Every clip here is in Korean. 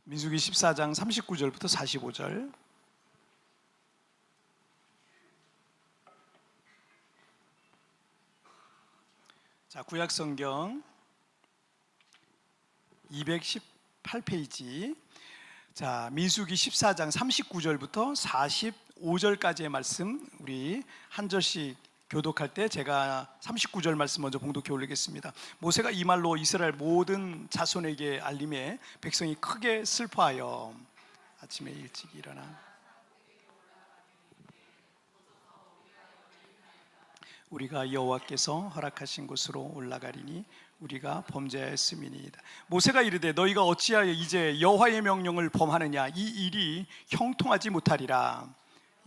민수기 14장 39절부터 45절. 자, 구약성경 218페이지. 자, 민수기 14장 39절부터 45절까지의 말씀 우리 한 절씩 교독할 때 제가 39절 말씀 먼저 봉독해 올리겠습니다. 모세가 이 말로 이스라엘 모든 자손에게 알림해 백성이 크게 슬퍼하여 아침에 일찍 일어나 우리가 여호와께서 허락하신 곳으로 올라가리니 우리가 범죄하였음이니이다. 모세가 이르되 너희가 어찌하여 이제 여호와의 명령을 범하느냐? 이 일이 형통하지 못하리라.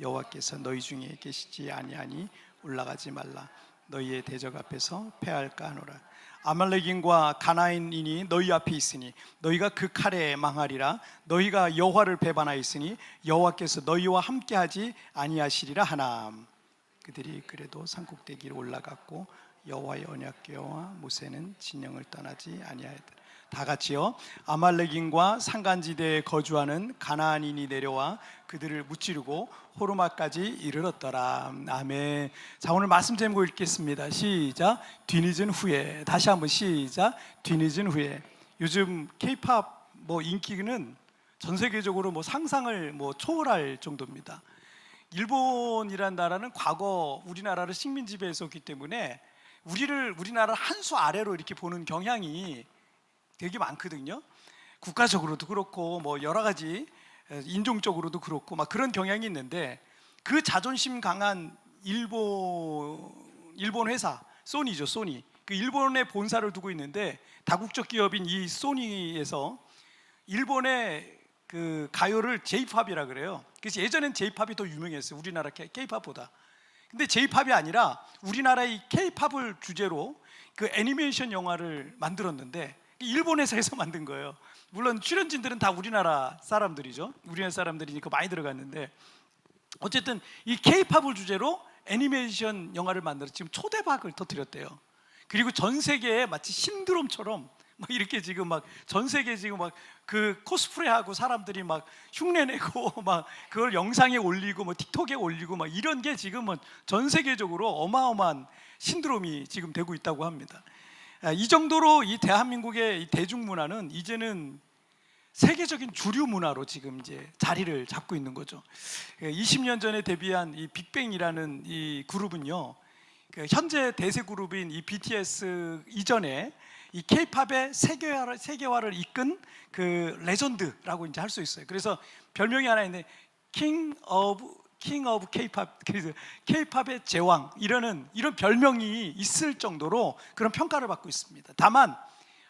여호와께서 너희 중에 계시지 아니하니 올라가지 말라. 너희의 대적 앞에서 패할까 하노라. 아말렉인과 가나안인이 너희 앞에 있으니 너희가 그 칼에 망하리라. 너희가 여호와를 배반하였으니 여호와께서 너희와 함께하지 아니하시리라 하나. 그들이 그래도 산꼭대기로 올라갔고 여호와의 언약궤와 모세는 진영을 떠나지 아니하였더라. 다 같이요. 아말렉인과 산간지대에 거주하는 가나안인이 내려와 그들을 무찌르고 호르마까지 이르렀더라. 아멘. 자, 오늘 말씀 제목 읽겠습니다. 시작. 뒤늦은 후에. 다시 한번 시작. 뒤늦은 후에. 요즘 K-팝 인기는 전 세계적으로 상상을 초월할 정도입니다. 일본이란 나라는 과거 우리나라를 식민 지배했었기 때문에 우리나라를 한 수 아래로 이렇게 보는 경향이 되게 많거든요. 국가적으로도 그렇고 여러 가지 인종적으로도 그렇고 그런 경향이 있는데, 그 자존심 강한 일본 회사 소니죠. 소니. 그 일본에 본사를 두고 있는데 다국적 기업인 이 소니에서 일본의 그 가요를 J-팝이라 그래요. 그래서 예전엔 J-팝이 더 유명했어요. 우리나라 K-팝보다. 근데 J-팝이 아니라 우리나라의 K-팝을 주제로 그 애니메이션 영화를 만들었는데 일본 회사에서 만든 거예요. 물론 출연진들은 다 우리나라 사람들이죠. 우리나라 사람들이니까 많이 들어갔는데, 어쨌든 이 K-팝을 주제로 애니메이션 영화를 만들어서 지금 초대박을 터뜨렸대요. 그리고 전 세계에 마치 신드롬처럼 이렇게 지금 전 세계 지금 그 코스프레하고 사람들이 흉내내고 그걸 영상에 올리고 틱톡에 올리고 이런 게 지금 전 세계적으로 어마어마한 신드롬이 지금 되고 있다고 합니다. 이 정도로 이 대한민국의 이 대중문화는 이제는 세계적인 주류 문화로 지금 이제 자리를 잡고 있는 거죠. 20년 전에 데뷔한 이 빅뱅이라는 이 그룹은요, 현재 대세 그룹인 이 BTS 이전에 이 K-팝의 세계화를 이끈 그 레전드라고 이제 할 수 있어요. 그래서 별명이 하나 있는데 킹 오브 K-팝, 그래서 K-팝의 제왕 이런 별명이 있을 정도로 그런 평가를 받고 있습니다. 다만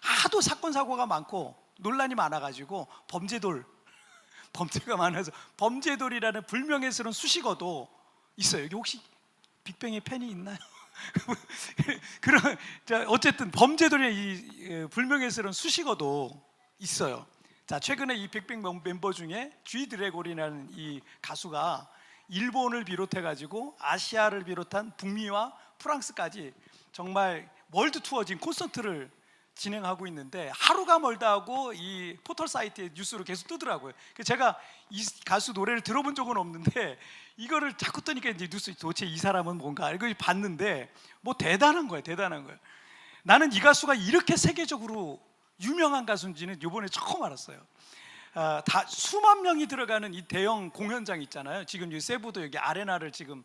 하도 사건 사고가 많고 논란이 많아가지고 범죄가 많아서 범죄돌이라는 불명예스러운 수식어도 있어요. 여기 혹시 빅뱅의 팬이 있나요? 어쨌든 범죄돌이의 이 불명예스러운 수식어도 있어요. 자, 최근에 이 빅뱅 멤버 중에 G 드래곤이라는 이 가수가 일본을 비롯해가지고 아시아를 비롯한 북미와 프랑스까지 정말 월드 투어 지금 콘서트를 진행하고 있는데, 하루가 멀다 하고 이 포털 사이트에 뉴스로 계속 뜨더라고요. 제가 이 가수 노래를 들어본 적은 없는데 이거를 자꾸 뜨니까 이제 뉴스, 도대체 이 사람은 뭔가 이걸 봤는데 대단한 거예요. 나는 이 가수가 이렇게 세계적으로 유명한 가수인지는 이번에 처음 알았어요. 다 수만 명이 들어가는 이 대형 공연장 있잖아요. 지금 이 세부도 여기 아레나를 지금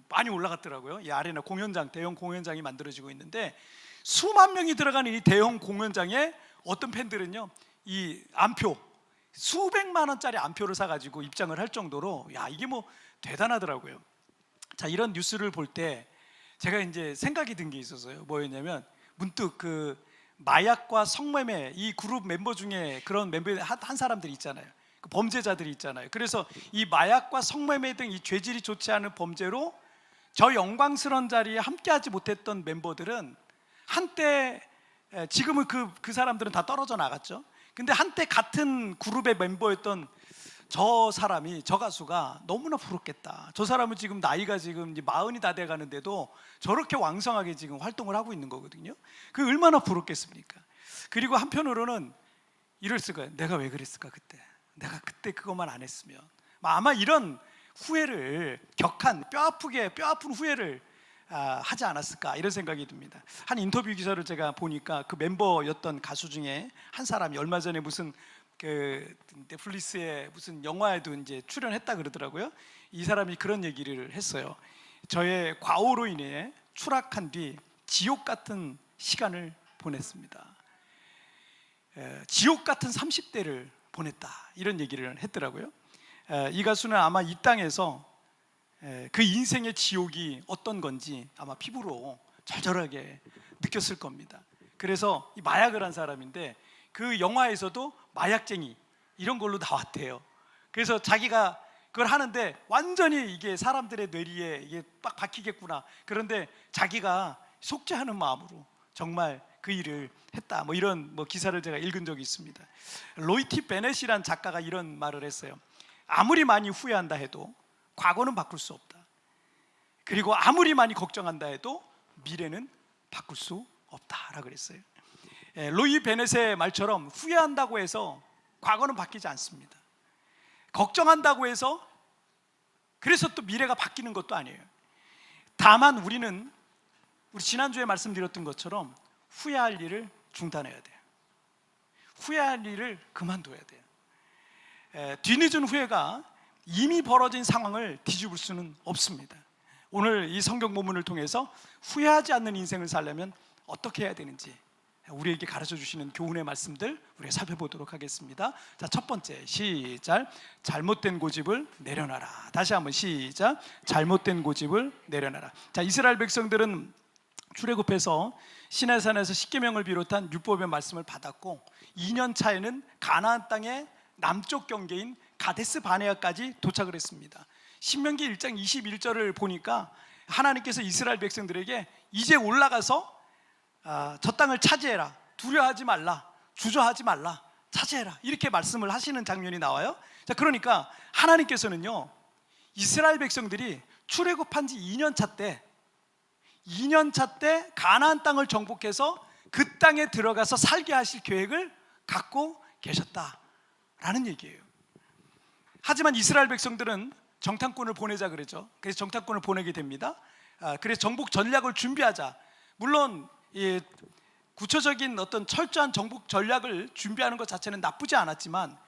많이 올라갔더라고요. 이 아레나 공연장, 대형 공연장이 만들어지고 있는데, 수만 명이 들어가는 이 대형 공연장에 어떤 팬들은요, 이 암표 수백만 원짜리 암표를 사가지고 입장을 할 정도로 이게 대단하더라고요. 자, 이런 뉴스를 볼 때 제가 이제 생각이 든 게 있었어요. 뭐였냐면, 문득 그 마약과 성매매 이 그룹 멤버 중에 그런 멤버 한 사람들이 있잖아요. 그 범죄자들이 있잖아요. 그래서 이 마약과 성매매 등 이 죄질이 좋지 않은 범죄로 저 영광스러운 자리에 함께하지 못했던 멤버들은 한때, 지금은 그 사람들은 다 떨어져 나갔죠. 근데 한때 같은 그룹의 멤버였던 저 가수가 너무나 부럽겠다. 저 사람은 지금 나이가 지금 이제 40이 다 돼가는데도 저렇게 왕성하게 지금 활동을 하고 있는 거거든요. 그 얼마나 부럽겠습니까? 그리고 한편으로는 이랬을 거예요. 내가 왜 그랬을까 그때. 내가 그때 그것만 안 했으면. 아마 이런 후회를 격한 뼈 아픈 후회를 하지 않았을까 이런 생각이 듭니다. 한 인터뷰 기사를 제가 보니까 그 멤버였던 가수 중에 한 사람이 얼마 전에 무슨 그 넷플릭스의 무슨 영화에도 이제 출연했다 그러더라고요. 이 사람이 그런 얘기를 했어요. 저의 과오로 인해 추락한 뒤 지옥 같은 시간을 보냈습니다. 지옥 같은 30대를 보냈다 이런 얘기를 했더라고요. 이 가수는 아마 이 땅에서 그 인생의 지옥이 어떤 건지 아마 피부로 절절하게 느꼈을 겁니다. 그래서 이 마약을 한 사람인데 그 영화에서도 마약쟁이 이런 걸로 나왔대요. 그래서 자기가 그걸 하는데 완전히 이게 사람들의 뇌리에 이게 빡 박히겠구나. 그런데 자기가 속죄하는 마음으로 정말 그 일을 했다. 뭐 이런 기사를 제가 읽은 적이 있습니다. 로이티 베넷이라는 작가가 이런 말을 했어요. 아무리 많이 후회한다 해도 과거는 바꿀 수 없다. 그리고 아무리 많이 걱정한다 해도 미래는 바꿀 수 없다라고 그랬어요. 로이 베넷의 말처럼 후회한다고 해서 과거는 바뀌지 않습니다. 걱정한다고 해서 그래서 또 미래가 바뀌는 것도 아니에요. 다만 우리 지난주에 말씀드렸던 것처럼 후회할 일을 중단해야 돼요. 후회할 일을 그만둬야 돼요. 뒤늦은 후회가 이미 벌어진 상황을 뒤집을 수는 없습니다. 오늘 이 성경 본문을 통해서 후회하지 않는 인생을 살려면 어떻게 해야 되는지 우리에게 가르쳐 주시는 교훈의 말씀들 우리가 살펴보도록 하겠습니다. 자, 첫 번째 시작. 잘못된 고집을 내려놔라. 다시 한번 시작. 잘못된 고집을 내려놔라. 자, 이스라엘 백성들은 출애굽해서 시내산에서 십계명을 비롯한 율법의 말씀을 받았고 2년 차에는 가나안 땅의 남쪽 경계인 가데스 바네아까지 도착을 했습니다. 신명기 1장 21절을 보니까 하나님께서 이스라엘 백성들에게 이제 올라가서 저 땅을 차지해라. 두려워하지 말라. 주저하지 말라. 차지해라. 이렇게 말씀을 하시는 장면이 나와요. 자, 그러니까 하나님께서는요 이스라엘 백성들이 출애굽한 지 2년 차 때 가나안 땅을 정복해서 그 땅에 들어가서 살게 하실 계획을 갖고 계셨다라는 얘기예요. 하지만 이스라엘 백성들은 정탐꾼을 보내자 그러죠. 그래서 정탐꾼을 보내게 됩니다. 그래서 정복 전략을 준비하자. 물론 구체적인 어떤 철저한 정복 전략을 준비하는 것 자체는 나쁘지 않았지만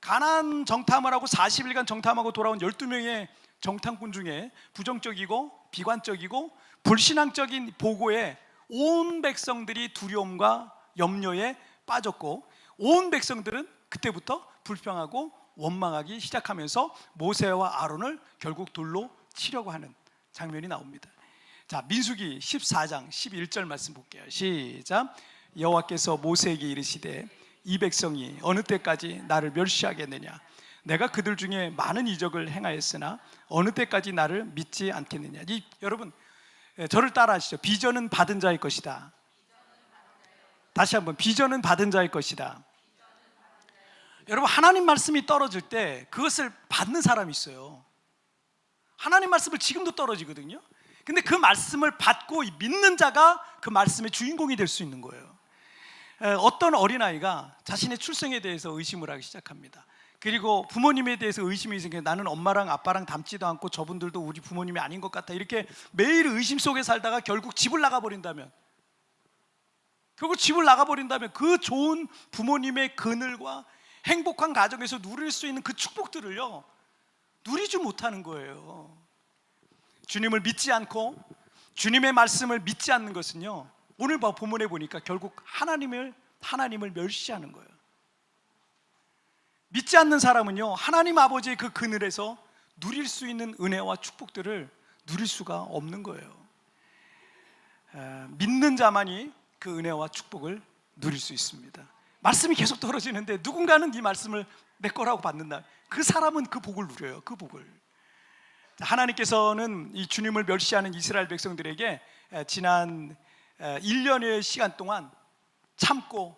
가나안 정탐을 하고 40일간 정탐하고 돌아온 12명의 정탐꾼 중에 부정적이고 비관적이고 불신앙적인 보고에 온 백성들이 두려움과 염려에 빠졌고 온 백성들은 그때부터 불평하고 원망하기 시작하면서 모세와 아론을 결국 돌로 치려고 하는 장면이 나옵니다. 자, 민수기 14장 11절 말씀 볼게요. 시작. 여호와께서 모세에게 이르시되 이 백성이 어느 때까지 나를 멸시하겠느냐. 내가 그들 중에 많은 이적을 행하였으나 어느 때까지 나를 믿지 않겠느냐. 여러분 저를 따라 하시죠. 비전은 받은 자의 것이다. 다시 한번 비전은 받은 자의 것이다. 여러분 하나님 말씀이 떨어질 때 그것을 받는 사람이 있어요. 하나님 말씀을 지금도 떨어지거든요. 근데 그 말씀을 받고 믿는 자가 그 말씀의 주인공이 될 수 있는 거예요. 어떤 어린아이가 자신의 출생에 대해서 의심을 하기 시작합니다. 그리고 부모님에 대해서 의심이 생겨요. 나는 엄마랑 아빠랑 닮지도 않고 저분들도 우리 부모님이 아닌 것 같아. 이렇게 매일 의심 속에 살다가 결국 집을 나가버린다면 그 좋은 부모님의 그늘과 행복한 가정에서 누릴 수 있는 그 축복들을요 누리지 못하는 거예요. 주님을 믿지 않고 주님의 말씀을 믿지 않는 것은요 오늘 본문에 보니까 결국 하나님을 멸시하는 거예요. 믿지 않는 사람은요 하나님 아버지의 그 그늘에서 누릴 수 있는 은혜와 축복들을 누릴 수가 없는 거예요. 믿는 자만이 그 은혜와 축복을 누릴 수 있습니다. 말씀이 계속 떨어지는데 누군가는 이 말씀을 내 거라고 받는다. 그 사람은 그 복을 누려요. 그 복을. 하나님께서는 이 주님을 멸시하는 이스라엘 백성들에게 지난 1년의 시간 동안 참고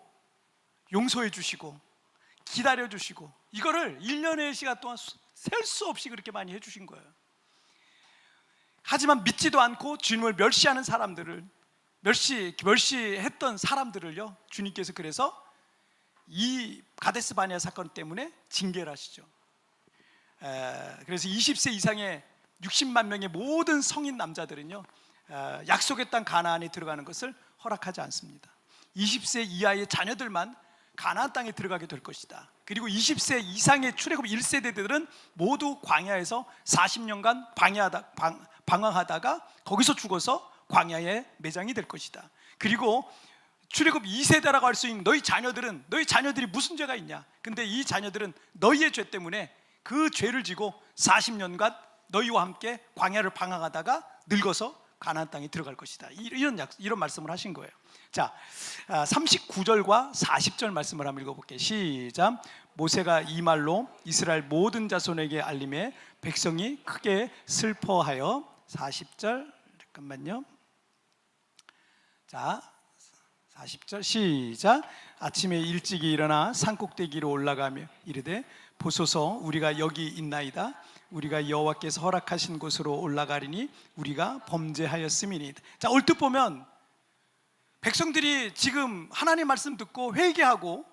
용서해 주시고 기다려 주시고 이거를 1년의 시간 동안 셀 수 없이 그렇게 많이 해주신 거예요. 하지만 믿지도 않고 주님을 멸시하는 사람들을 멸시했던 사람들을요 주님께서 그래서 이 가데스 바네아 사건 때문에 징계를 하시죠. 그래서 20세 이상의 60만 명의 모든 성인 남자들은요, 약속의 땅 가나안에 들어가는 것을 허락하지 않습니다. 20세 이하의 자녀들만 가나안 땅에 들어가게 될 것이다. 그리고 20세 이상의 출애굽 1세대들은 모두 광야에서 40년간 방황하다가 거기서 죽어서 광야에 매장이 될 것이다. 그리고 출애굽 2세대라고 할 수 있는 너희 자녀들이 무슨 죄가 있냐? 근데 이 자녀들은 너희의 죄 때문에 그 죄를 지고 40년간 너희와 함께 광야를 방황하다가 늙어서 가나안 땅에 들어갈 것이다. 이런 말씀을 하신 거예요. 자, 39절과 40절 말씀을 한번 읽어볼게요. 시작. 모세가 이 말로 이스라엘 모든 자손에게 알림해 백성이 크게 슬퍼하여. 40절 잠깐만요. 자, 40절 시작. 아침에 일찍이 일어나 산꼭대기로 올라가며 이르되 보소서 우리가 여기 있나이다. 우리가 여호와께서 허락하신 곳으로 올라가리니 우리가 범죄하였음이니이다. 자, 얼뜻 보면 백성들이 지금 하나님 말씀 듣고 회개하고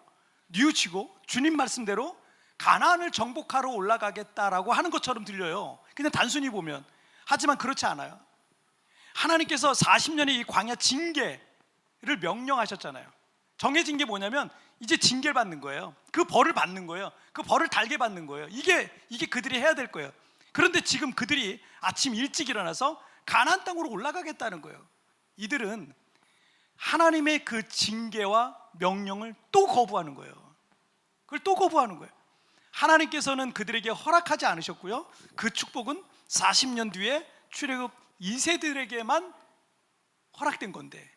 뉘우치고 주님 말씀대로 가나안을 정복하러 올라가겠다라고 하는 것처럼 들려요. 그냥 단순히 보면. 하지만 그렇지 않아요. 하나님께서 40년의 이 광야 징계를 명령하셨잖아요. 정해진 게 뭐냐면 이제 징계를 받는 거예요. 그 벌을 받는 거예요. 그 벌을 달게 받는 거예요. 이게 그들이 해야 될 거예요. 그런데 지금 그들이 아침 일찍 일어나서 가나안 땅으로 올라가겠다는 거예요. 이들은 하나님의 그 징계와 명령을 또 거부하는 거예요. 그걸 또 거부하는 거예요. 하나님께서는 그들에게 허락하지 않으셨고요, 그 축복은 40년 뒤에 출애굽 2세들에게만 허락된 건데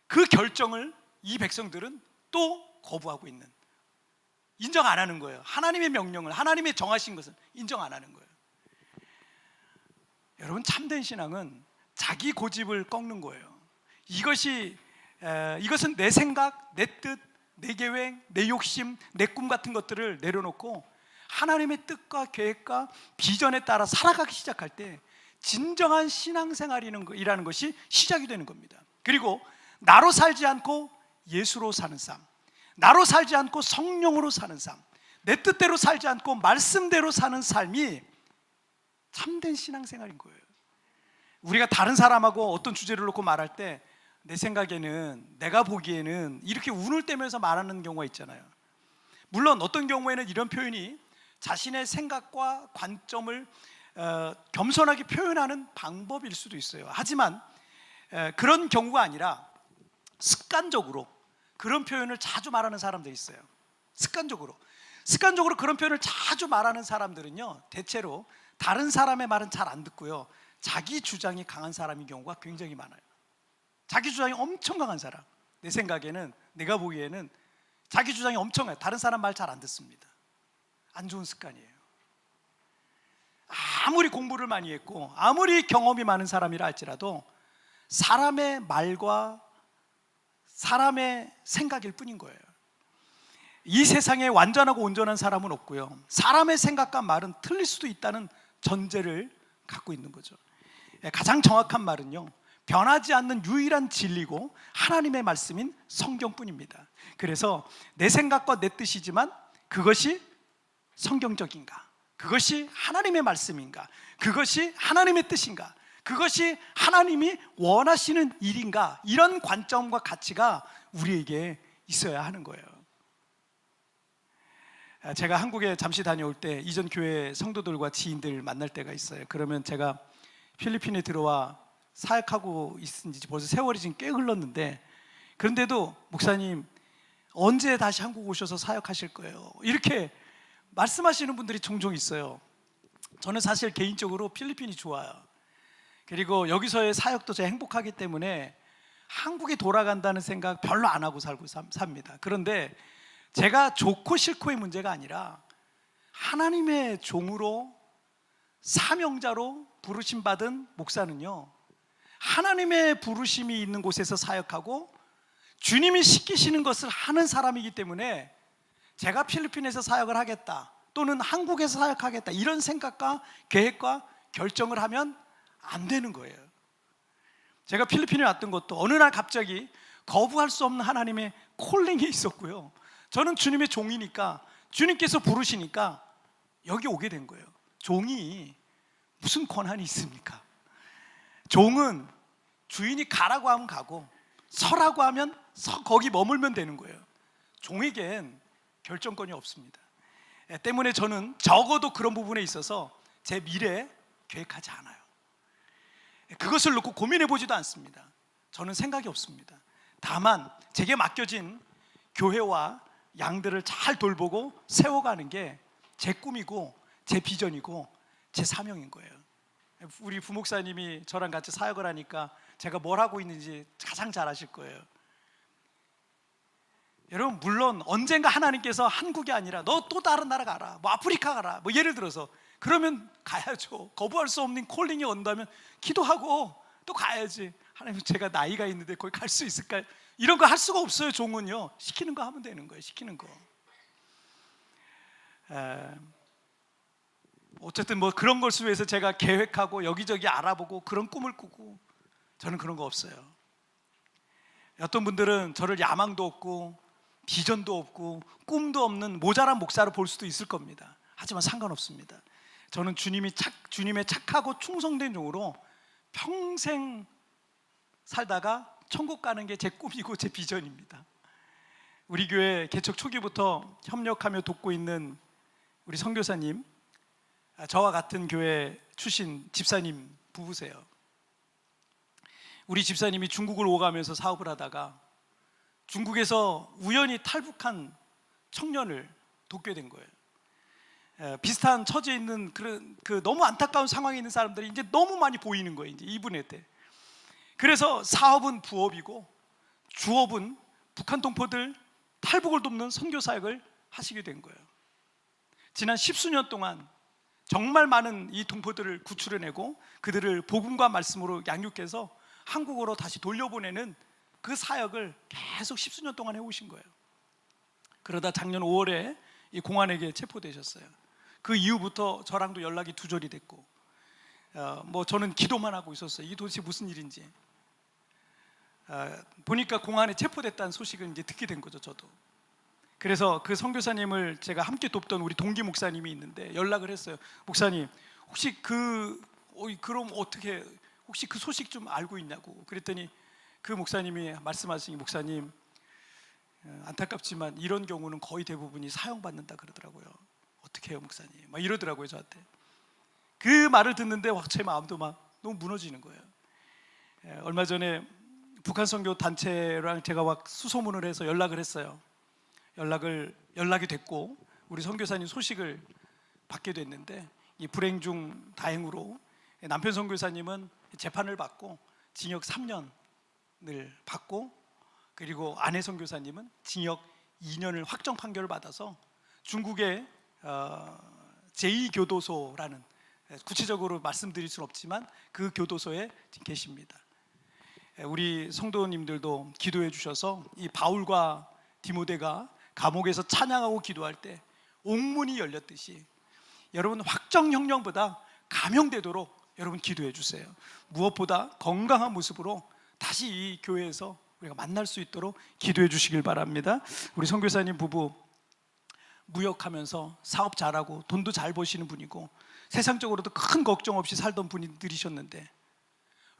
그 결정을 이 백성들은 또 거부하고 있는, 인정 안 하는 거예요. 하나님의 명령을, 하나님의 정하신 것을 인정 안 하는 거예요. 여러분, 참된 신앙은 자기 고집을 꺾는 거예요. 이것은 내 생각, 내 뜻, 내 계획, 내 욕심, 내 꿈 같은 것들을 내려놓고 하나님의 뜻과 계획과 비전에 따라 살아가기 시작할 때 진정한 신앙생활이라는 것이 시작이 되는 겁니다. 그리고 나로 살지 않고 예수로 사는 삶, 나로 살지 않고 성령으로 사는 삶, 내 뜻대로 살지 않고 말씀대로 사는 삶이 참된 신앙생활인 거예요. 우리가 다른 사람하고 어떤 주제를 놓고 말할 때 내 생각에는, 내가 보기에는 이렇게 운을 떼면서 말하는 경우가 있잖아요. 물론 어떤 경우에는 이런 표현이 자신의 생각과 관점을 겸손하게 표현하는 방법일 수도 있어요. 하지만 그런 경우가 아니라 습관적으로 그런 표현을 자주 말하는 사람들이 있어요. 습관적으로 그런 표현을 자주 말하는 사람들은요, 대체로 다른 사람의 말은 잘 안 듣고요, 자기 주장이 강한 사람인 경우가 굉장히 많아요. 자기 주장이 엄청 강한 사람, 내 생각에는, 내가 보기에는 자기 주장이 엄청 강해요. 다른 사람 말 잘 안 듣습니다. 안 좋은 습관이에요. 아무리 공부를 많이 했고 아무리 경험이 많은 사람이라 할지라도 사람의 말과 사람의 생각일 뿐인 거예요. 이 세상에 완전하고 온전한 사람은 없고요, 사람의 생각과 말은 틀릴 수도 있다는 전제를 갖고 있는 거죠. 가장 정확한 말은요, 변하지 않는 유일한 진리고 하나님의 말씀인 성경뿐입니다. 그래서 내 생각과 내 뜻이지만 그것이 성경적인가? 그것이 하나님의 말씀인가? 그것이 하나님의 뜻인가? 그것이 하나님이 원하시는 일인가? 이런 관점과 가치가 우리에게 있어야 하는 거예요. 제가 한국에 잠시 다녀올 때 이전 교회 성도들과 지인들 만날 때가 있어요. 그러면 제가 필리핀에 들어와 사역하고 있은 지 벌써 세월이 지금 꽤 흘렀는데, 그런데도 목사님 언제 다시 한국 오셔서 사역하실 거예요? 이렇게 말씀하시는 분들이 종종 있어요. 저는 사실 개인적으로 필리핀이 좋아요. 그리고 여기서의 사역도 제가 행복하기 때문에 한국에 돌아간다는 생각 별로 안 하고 삽니다. 그런데 제가 좋고 싫고의 문제가 아니라 하나님의 종으로 사명자로 부르심 받은 목사는요, 하나님의 부르심이 있는 곳에서 사역하고 주님이 시키시는 것을 하는 사람이기 때문에 제가 필리핀에서 사역을 하겠다 또는 한국에서 사역하겠다 이런 생각과 계획과 결정을 하면 안 되는 거예요. 제가 필리핀에 왔던 것도 어느 날 갑자기 거부할 수 없는 하나님의 콜링이 있었고요, 저는 주님의 종이니까, 주님께서 부르시니까 여기 오게 된 거예요. 종이 무슨 권한이 있습니까? 종은 주인이 가라고 하면 가고 서라고 하면 거기 머물면 되는 거예요. 종에겐 결정권이 없습니다. 때문에 저는 적어도 그런 부분에 있어서 제 미래 계획하지 않아요. 그것을 놓고 고민해 보지도 않습니다. 저는 생각이 없습니다. 다만 제게 맡겨진 교회와 양들을 잘 돌보고 세워가는 게 제 꿈이고 제 비전이고 제 사명인 거예요. 우리 부목사님이 저랑 같이 사역을 하니까 제가 뭘 하고 있는지 가장 잘 아실 거예요. 여러분, 물론 언젠가 하나님께서 한국이 아니라 너 또 다른 나라 가라, 뭐 아프리카 가라, 뭐 예를 들어서 그러면 가야죠. 거부할 수 없는 콜링이 온다면 기도하고 또 가야지. 하나님, 제가 나이가 있는데 거기 갈 수 있을까요? 이런 거 할 수가 없어요. 종은요, 시키는 거 하면 되는 거예요. 시키는 거. 어쨌든 뭐 그런 것을 위해서 제가 계획하고 여기저기 알아보고 그런 꿈을 꾸고, 저는 그런 거 없어요. 어떤 분들은 저를 야망도 없고 비전도 없고 꿈도 없는 모자란 목사로 볼 수도 있을 겁니다. 하지만 상관없습니다. 저는 주님의 착하고 충성된 종으로 평생 살다가 천국 가는 게 제 꿈이고 제 비전입니다. 우리 교회 개척 초기부터 협력하며 돕고 있는 우리 선교사님, 저와 같은 교회 출신 집사님 부부세요. 우리 집사님이 중국을 오가면서 사업을 하다가 중국에서 우연히 탈북한 청년을 돕게 된 거예요. 비슷한 처지에 있는 그 너무 안타까운 상황에 있는 사람들이 이제 너무 많이 보이는 거예요. 이제 이분의 때. 그래서 사업은 부업이고 주업은 북한 동포들 탈북을 돕는 선교 사역을 하시게 된 거예요. 지난 10수년 동안 정말 많은 이 동포들을 구출해내고 그들을 복음과 말씀으로 양육해서 한국으로 다시 돌려보내는 그 사역을 계속 10수년 동안 해오신 거예요. 그러다 작년 5월에 이 공안에게 체포되셨어요. 그 이후부터 저랑도 연락이 두절이 됐고, 뭐 저는 기도만 하고 있었어요. 이게 도대체 무슨 일인지. 보니까 공안에 체포됐다는 소식을 이제 듣게 된 거죠, 저도. 그래서 그 선교사님을 제가 함께 돕던 우리 동기 목사님이 있는데 연락을 했어요. 목사님, 혹시 그럼 어떻게, 혹시 그 소식 좀 알고 있냐고. 그랬더니 그 목사님이 말씀하시니, 목사님, 안타깝지만 이런 경우는 거의 대부분이 사형받는다 그러더라고요. 어떻게 해요, 목사님? 막 이러더라고요, 저한테. 그 말을 듣는데 제 마음도 막 너무 무너지는 거예요. 얼마 전에 북한 선교 단체랑 제가 막 수소문을 해서 연락을 했어요. 연락이 됐고 우리 선교사님 소식을 받게 됐는데, 이 불행 중 다행으로 남편 선교사님은 재판을 받고 징역 3년을 받고, 그리고 아내 선교사님은 징역 2년을 확정 판결을 받아서 중국의 제2교도소라는, 구체적으로 말씀드릴 수는 없지만 그 교도소에 지금 계십니다. 우리 성도님들도 기도해 주셔서 이 바울과 디모데가 감옥에서 찬양하고 기도할 때 옥문이 열렸듯이 여러분 확정형령보다 감형되도록 여러분 기도해 주세요. 무엇보다 건강한 모습으로 다시 이 교회에서 우리가 만날 수 있도록 기도해 주시길 바랍니다. 우리 선교사님 부부 무역하면서 사업 잘하고 돈도 잘 버시는 분이고 세상적으로도 큰 걱정 없이 살던 분들이셨는데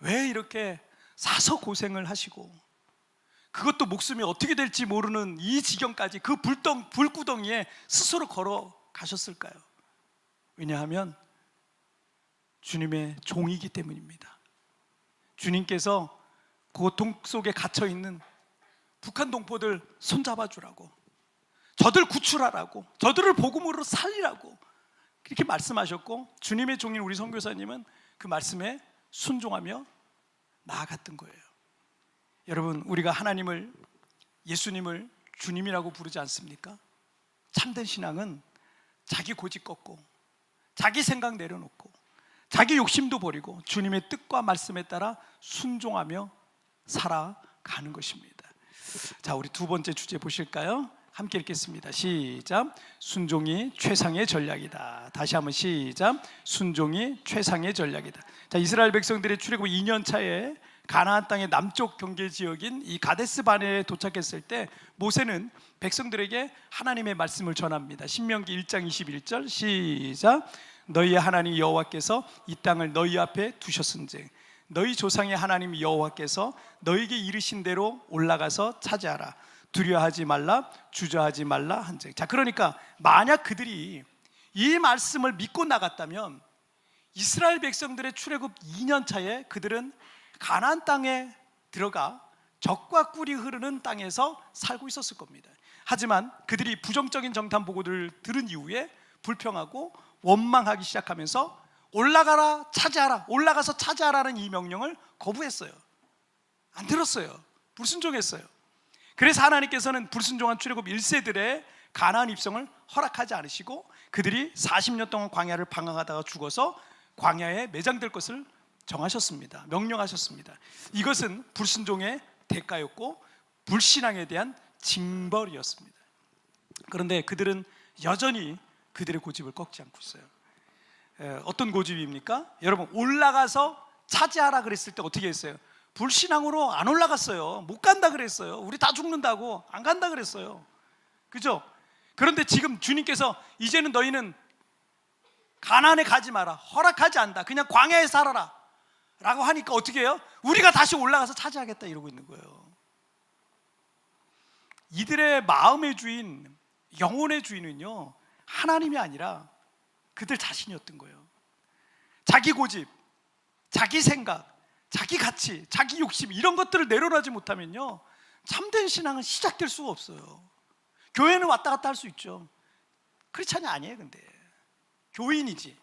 왜 이렇게 사서 고생을 하시고 그것도 목숨이 어떻게 될지 모르는 이 지경까지 그 불구덩이에 스스로 걸어가셨을까요? 왜냐하면 주님의 종이기 때문입니다. 주님께서 고통 속에 갇혀있는 북한 동포들 손잡아 주라고, 저들 구출하라고, 저들을 복음으로 살리라고 그렇게 말씀하셨고, 주님의 종인 우리 선교사님은 그 말씀에 순종하며 나아갔던 거예요. 여러분, 우리가 하나님을, 예수님을 주님이라고 부르지 않습니까? 참된 신앙은 자기 고집 꺾고 자기 생각 내려놓고 자기 욕심도 버리고 주님의 뜻과 말씀에 따라 순종하며 살아가는 것입니다. 자, 우리 두 번째 주제 보실까요? 함께 읽겠습니다. 시작. 순종이 최상의 전략이다. 다시 한번 시작. 순종이 최상의 전략이다. 자, 이스라엘 백성들의 출애굽 2년 차에 가나안 땅의 남쪽 경계 지역인 이 가데스 바네에 도착했을 때 모세는 백성들에게 하나님의 말씀을 전합니다. 신명기 1장 21절 시작. 너희의 하나님 여호와께서 이 땅을 너희 앞에 두셨은즉 너희 조상의 하나님 여호와께서 너희에게 이르신 대로 올라가서 차지하라. 두려워하지 말라, 주저하지 말라 한즉. 자, 그러니까 만약 그들이 이 말씀을 믿고 나갔다면 이스라엘 백성들의 출애굽 2년 차에 그들은 가나안 땅에 들어가 젖과 꿀이 흐르는 땅에서 살고 있었을 겁니다. 하지만 그들이 부정적인 정탐 보고를 들은 이후에 불평하고 원망하기 시작하면서 올라가라, 차지하라, 올라가서 차지하라는 이 명령을 거부했어요. 안 들었어요. 불순종했어요. 그래서 하나님께서는 불순종한 출애굽 1세들의 가나안 입성을 허락하지 않으시고 그들이 40년 동안 광야를 방황하다가 죽어서 광야에 매장될 것을 정하셨습니다. 명령하셨습니다. 이것은 불순종의 대가였고 불신앙에 대한 징벌이었습니다. 그런데 그들은 여전히 그들의 고집을 꺾지 않고 있어요. 어떤 고집입니까? 여러분, 올라가서 차지하라 그랬을 때 어떻게 했어요? 불신앙으로 안 올라갔어요. 못 간다 그랬어요. 우리 다 죽는다고 안 간다 그랬어요. 그죠? 그런데 지금 주님께서 이제는 너희는 가나안에 가지 마라, 허락하지 않는다, 그냥 광야에 살아라 라고 하니까 어떻게 해요? 우리가 다시 올라가서 차지하겠다 이러고 있는 거예요. 이들의 마음의 주인, 영혼의 주인은요 하나님이 아니라 그들 자신이었던 거예요. 자기 고집, 자기 생각, 자기 가치, 자기 욕심 이런 것들을 내려놓지 못하면요 참된 신앙은 시작될 수가 없어요. 교회는 왔다 갔다 할 수 있죠. 크리스찬이 아니에요. 근데 교인이지,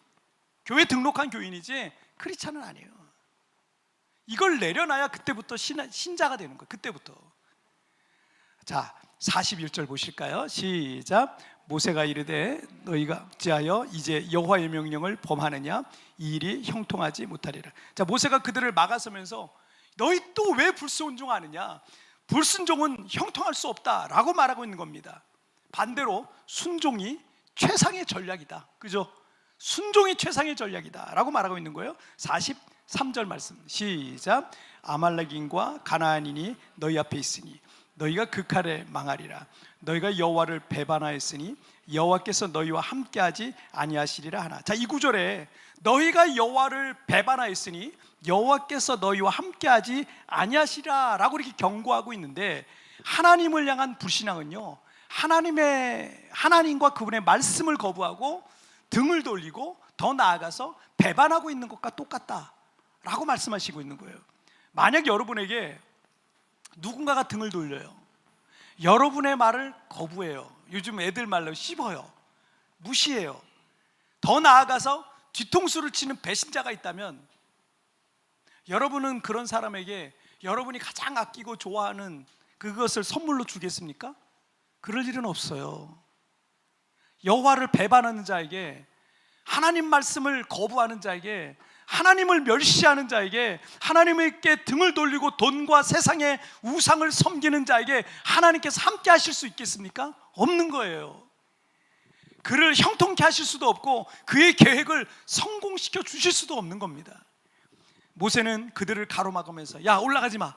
교회 등록한 교인이지 크리스찬은 아니에요. 이걸 내려놔야 그때부터 신자가 되는 거예요. 그때부터. 자, 41절 보실까요? 시작. 모세가 이르되 너희가 어찌하여 이제 여호와의 명령을 범하느냐 이 일이 형통하지 못하리라. 자, 모세가 그들을 막아서면서 너희 또 왜 불순종하느냐, 불순종은 형통할 수 없다라고 말하고 있는 겁니다. 반대로 순종이 최상의 전략이다, 그죠? 순종이 최상의 전략이다 라고 말하고 있는 거예요. 43절 말씀 시작. 아말렉인과 가나안인이 너희 앞에 있으니 너희가 그 칼에 망하리라. 너희가 여호와를 배반하였으니 여호와께서 너희와 함께하지 아니하시리라 하나. 자, 이 구절에 너희가 여호와를 배반하였으니 여호와께서 너희와 함께하지 아니하시리라 라고 이렇게 경고하고 있는데, 하나님을 향한 불신앙은요 하나님과 그분의 말씀을 거부하고 등을 돌리고 더 나아가서 배반하고 있는 것과 똑같다 라고 말씀하시고 있는 거예요. 만약 여러분에게 누군가가 등을 돌려요, 여러분의 말을 거부해요, 요즘 애들 말로 씹어요, 무시해요, 더 나아가서 뒤통수를 치는 배신자가 있다면 여러분은 그런 사람에게 여러분이 가장 아끼고 좋아하는 그것을 선물로 주겠습니까? 그럴 일은 없어요. 여호와를 배반하는 자에게, 하나님 말씀을 거부하는 자에게, 하나님을 멸시하는 자에게, 하나님께 등을 돌리고 돈과 세상의 우상을 섬기는 자에게 하나님께서 함께 하실 수 있겠습니까? 없는 거예요. 그를 형통케 하실 수도 없고 그의 계획을 성공시켜 주실 수도 없는 겁니다. 모세는 그들을 가로막으면서 야, 올라가지 마,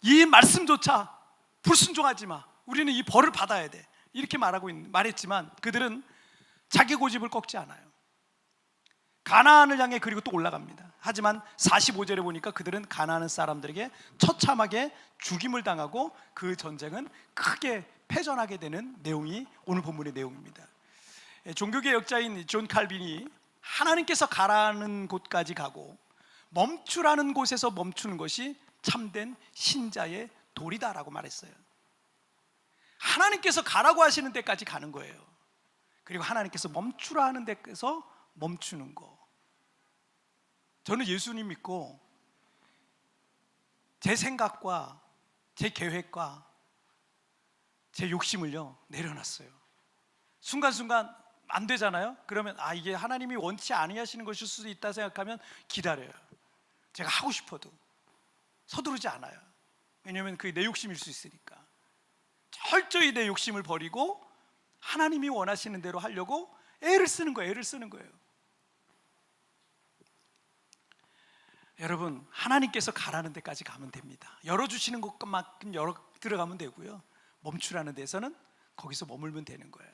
이 말씀조차 불순종하지 마, 우리는 이 벌을 받아야 돼 이렇게 말했지만 그들은 자기 고집을 꺾지 않아요. 가나안을 향해 그리고 또 올라갑니다. 하지만 45절에 보니까 그들은 가나안 사람들에게 처참하게 죽임을 당하고 그 전쟁은 크게 패전하게 되는 내용이 오늘 본문의 내용입니다. 종교개혁자인 존 칼빈이 하나님께서 가라는 곳까지 가고 멈추라는 곳에서 멈추는 것이 참된 신자의 도리다라고 말했어요. 하나님께서 가라고 하시는 데까지 가는 거예요. 그리고 하나님께서 멈추라 하는 데에서 멈추는 거. 저는 예수님 믿고 제 생각과 제 계획과 제 욕심을요 내려놨어요. 순간순간 안 되잖아요. 그러면 이게 하나님이 원치 아니하시는 것일 수도 있다 생각하면 기다려요. 제가 하고 싶어도 서두르지 않아요. 왜냐하면 그게 내 욕심일 수 있으니까. 철저히 내 욕심을 버리고 하나님이 원하시는 대로 하려고 애를 쓰는 거예요. 여러분, 하나님께서 가라는 데까지 가면 됩니다. 열어주시는 것만큼 들어가면 되고요, 멈추라는 데서는 거기서 머물면 되는 거예요.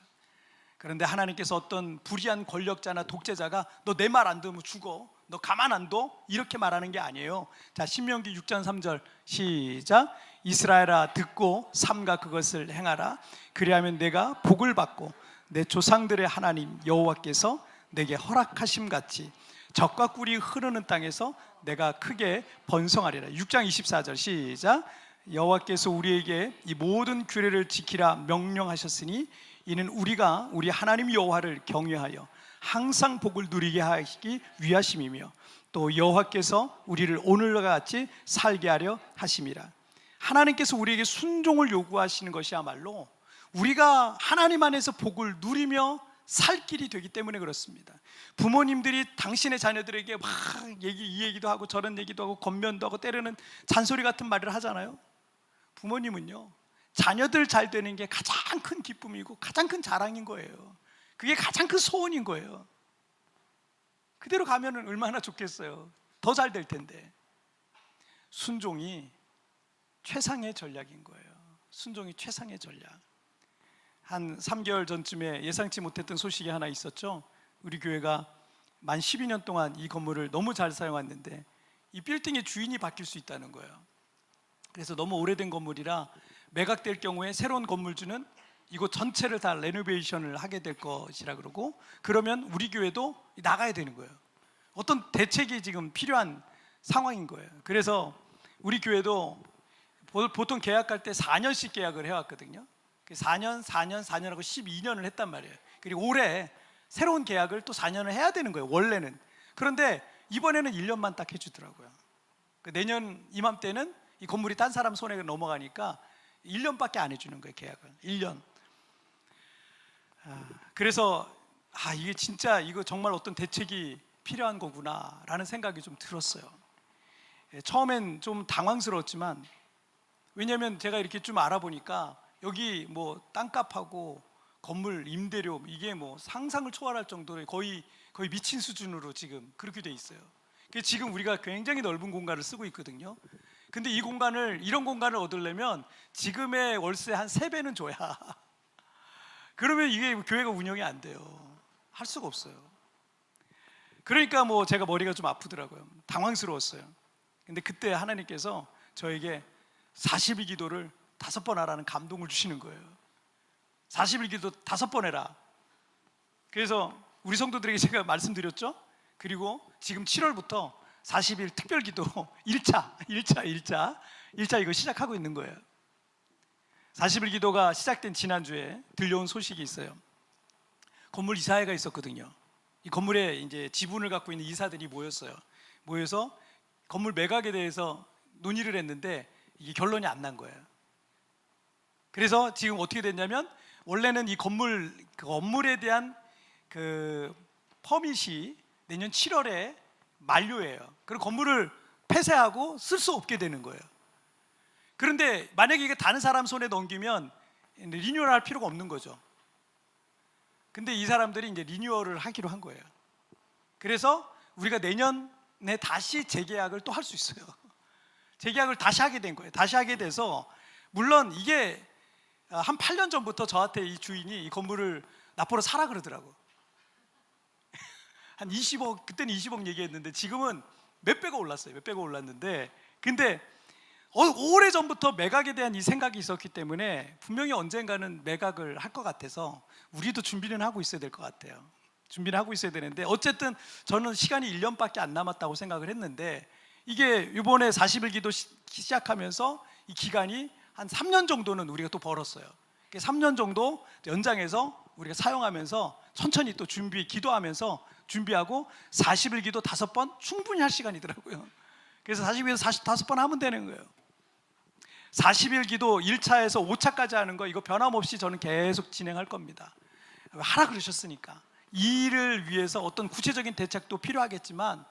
그런데 하나님께서 어떤 불의한 권력자나 독재자가 너 내 말 안 들으면 죽어, 너 가만 안 둬, 이렇게 말하는 게 아니에요. 자, 신명기 6장 3절 시작. 이스라엘아 듣고 삼가 그것을 행하라. 그리하면 내가 복을 받고 내 조상들의 하나님 여호와께서 내게 허락하심 같이 젖과 꿀이 흐르는 땅에서 내가 크게 번성하리라. 6장 24절 시작. 여호와께서 우리에게 이 모든 규례를 지키라 명령하셨으니 이는 우리가 우리 하나님 여호와를 경외하여 항상 복을 누리게 하시기 위하심이며 또 여호와께서 우리를 오늘과 같이 살게 하려 하심이라. 하나님께서 우리에게 순종을 요구하시는 것이야말로 우리가 하나님 안에서 복을 누리며 살 길이 되기 때문에 그렇습니다. 부모님들이 당신의 자녀들에게 막 이 얘기도 하고 저런 얘기도 하고 권면도 하고 때로는 잔소리 같은 말을 하잖아요. 부모님은요, 자녀들 잘 되는 게 가장 큰 기쁨이고 가장 큰 자랑인 거예요. 그게 가장 큰 소원인 거예요. 그대로 가면은 얼마나 좋겠어요. 더 잘 될 텐데. 순종이 최상의 전략인 거예요. 순종이 최상의 전략. 한 3개월 전쯤에 예상치 못했던 소식이 하나 있었죠. 우리 교회가 만 12년 동안 이 건물을 너무 잘 사용했는데 이 빌딩의 주인이 바뀔 수 있다는 거예요. 그래서 너무 오래된 건물이라 매각될 경우에 새로운 건물주는 이곳 전체를 다 레노베이션을 하게 될 것이라 그러고, 그러면 우리 교회도 나가야 되는 거예요. 어떤 대책이 지금 필요한 상황인 거예요. 그래서 우리 교회도 보통 계약할 때 4년씩 계약을 해왔거든요. 4년 하고 12년을 했단 말이에요. 그리고 올해 새로운 계약을 또 4년을 해야 되는 거예요, 원래는. 그런데 이번에는 1년만 딱 해주더라고요. 내년 이맘때는 이 건물이 딴 사람 손에 넘어가니까 1년밖에 안 해주는 거예요, 계약을. 1년. 그래서 이게 진짜 이거 정말 어떤 대책이 필요한 거구나 라는 생각이 좀 들었어요. 처음엔 좀 당황스러웠지만, 왜냐하면 제가 이렇게 좀 알아보니까 여기 뭐 땅값하고 건물 임대료 이게 뭐 상상을 초월할 정도로 거의 미친 수준으로 지금 그렇게 돼 있어요. 지금 우리가 굉장히 넓은 공간을 쓰고 있거든요. 근데 이런 공간을 얻으려면 지금의 월세 한 3배는 줘야 그러면 이게 교회가 운영이 안 돼요. 할 수가 없어요. 그러니까 뭐 제가 머리가 좀 아프더라고요. 당황스러웠어요. 근데 그때 하나님께서 저에게 40일 기도를 5번 하라는 감동을 주시는 거예요. 40일 기도 5번 해라. 그래서 우리 성도들에게 제가 말씀드렸죠. 그리고 지금 7월부터 40일 특별 기도 1차 이거 시작하고 있는 거예요. 40일 기도가 시작된 지난주에 들려온 소식이 있어요. 건물 이사회가 있었거든요. 이 건물에 이제 지분을 갖고 있는 이사들이 모여서 건물 매각에 대해서 논의를 했는데 이게 결론이 안 난 거예요. 그래서 지금 어떻게 됐냐면, 원래는 이 건물에 대한 그 퍼밋이 내년 7월에 만료예요. 그리고 건물을 폐쇄하고 쓸 수 없게 되는 거예요. 그런데 만약에 이게 다른 사람 손에 넘기면 리뉴얼 할 필요가 없는 거죠. 근데 이 사람들이 이제 리뉴얼을 하기로 한 거예요. 그래서 우리가 내년에 다시 재계약을 또 할 수 있어요. 재계약을 다시 하게 된 거예요. 다시 하게 돼서, 물론 이게 한 8년 전부터 저한테 이 주인이 이 건물을 납부로 사라 그러더라고. 한 20억, 그때는 20억 얘기했는데 지금은 몇배가 올랐어요. 몇배가 올랐는데, 근데 오래전부터 매각에 대한 이 생각이 있었기 때문에 분명히 언젠가는 매각을 할 것 같아서 우리도 준비는 하고 있어야 될 것 같아요. 준비를 하고 있어야 되는데, 어쨌든 저는 시간이 1년밖에 안 남았다고 생각을 했는데, 이게 이번에 40일 기도 시작하면서 이 기간이 한 3년 정도는 우리가 또 벌었어요. 3년 정도 연장해서 우리가 사용하면서 천천히 또 기도하면서 준비하고 40일 기도 5번 충분히 할 시간이더라고요. 그래서 40일 기도 45번 하면 되는 거예요. 40일 기도 1차에서 5차까지 하는 거, 이거 변함없이 저는 계속 진행할 겁니다. 하라 그러셨으니까. 이 일을 위해서 어떤 구체적인 대책도 필요하겠지만,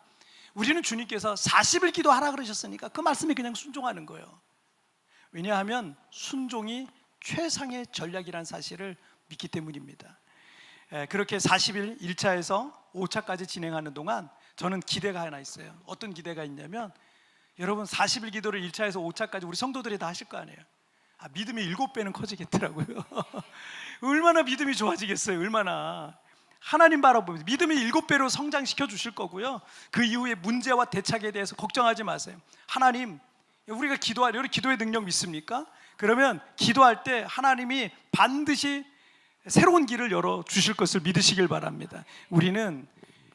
우리는 주님께서 40일 기도 하라 그러셨으니까 그 말씀에 그냥 순종하는 거예요. 왜냐하면 순종이 최상의 전략이라는 사실을 믿기 때문입니다. 그렇게 40일 1차에서 5차까지 진행하는 동안 저는 기대가 하나 있어요. 어떤 기대가 있냐면 여러분 40일 기도를 1차에서 5차까지 우리 성도들이 다 하실 거 아니에요. 믿음이 7배는 커지겠더라고요. 얼마나 믿음이 좋아지겠어요. 얼마나 하나님 바라보면서 믿음이 7배로 성장시켜 주실 거고요. 그 이후에 문제와 대책에 대해서 걱정하지 마세요. 하나님, 우리가 기도할 여러분 기도의 능력 믿습니까? 그러면 기도할 때 하나님이 반드시 새로운 길을 열어 주실 것을 믿으시길 바랍니다. 우리는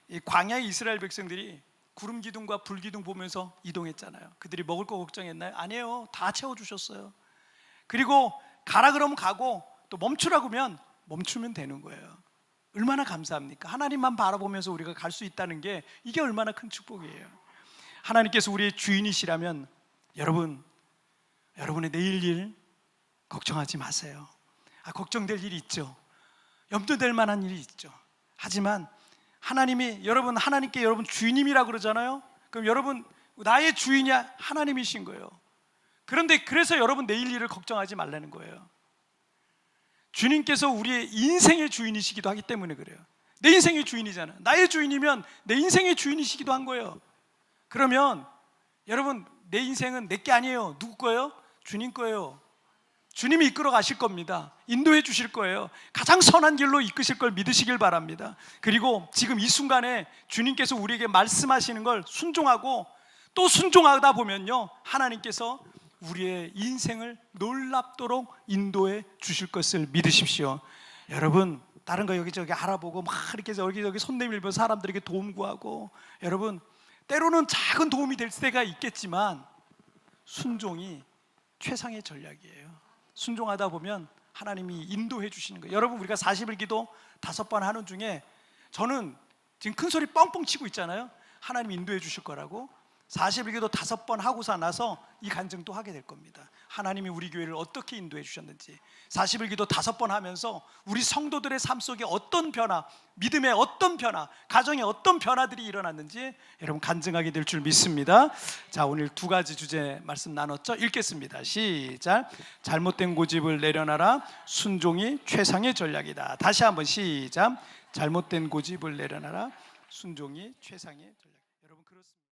이 광야의 이스라엘 백성들이 구름 기둥과 불 기둥 보면서 이동했잖아요. 그들이 먹을 거 걱정했나요? 아니에요. 다 채워 주셨어요. 그리고 가라 그러면 가고 또 멈추라 그러면 멈추면 되는 거예요. 얼마나 감사합니까? 하나님만 바라보면서 우리가 갈 수 있다는 게 이게 얼마나 큰 축복이에요. 하나님께서 우리의 주인이시라면 여러분의 내일 일 걱정하지 마세요. 걱정될 일이 있죠. 염려될 만한 일이 있죠. 하지만 하나님이 하나님께 여러분 주인님이라 그러잖아요. 그럼 여러분 나의 주인이 하나님이신 거예요. 그런데 그래서 여러분 내일 일을 걱정하지 말라는 거예요. 주님께서 우리의 인생의 주인이시기도 하기 때문에 그래요. 내 인생의 주인이잖아요. 나의 주인이면 내 인생의 주인이시기도 한 거예요. 그러면 여러분 내 인생은 내 게 아니에요. 누구 거예요? 주님 거예요. 주님이 이끌어 가실 겁니다. 인도해 주실 거예요. 가장 선한 길로 이끄실 걸 믿으시길 바랍니다. 그리고 지금 이 순간에 주님께서 우리에게 말씀하시는 걸 순종하고 또 순종하다 보면요, 하나님께서 우리의 인생을 놀랍도록 인도해 주실 것을 믿으십시오. 여러분 다른 거 여기저기 알아보고 막 이렇게 여기저기 손 내밀면서 사람들에게 도움 구하고, 여러분 때로는 작은 도움이 될 때가 있겠지만 순종이 최상의 전략이에요. 순종하다 보면 하나님이 인도해 주시는 거예요. 여러분 우리가 40일 기도 5번 하는 중에 저는 지금 큰 소리 뻥뻥 치고 있잖아요. 하나님이 인도해 주실 거라고. 40일 기도 5번 하고서 나서 이 간증도 하게 될 겁니다. 하나님이 우리 교회를 어떻게 인도해 주셨는지, 40일 기도 5번 하면서 우리 성도들의 삶 속에 어떤 변화, 믿음의 어떤 변화, 가정에 어떤 변화들이 일어났는지 여러분 간증하게 될 줄 믿습니다. 자, 오늘 2가지 주제 말씀 나눴죠? 읽겠습니다. 시작. 잘못된 고집을 내려놔라. 순종이 최상의 전략이다. 다시 한번 시작. 잘못된 고집을 내려놔라. 순종이 최상의 전략. 여러분 그렇습니다.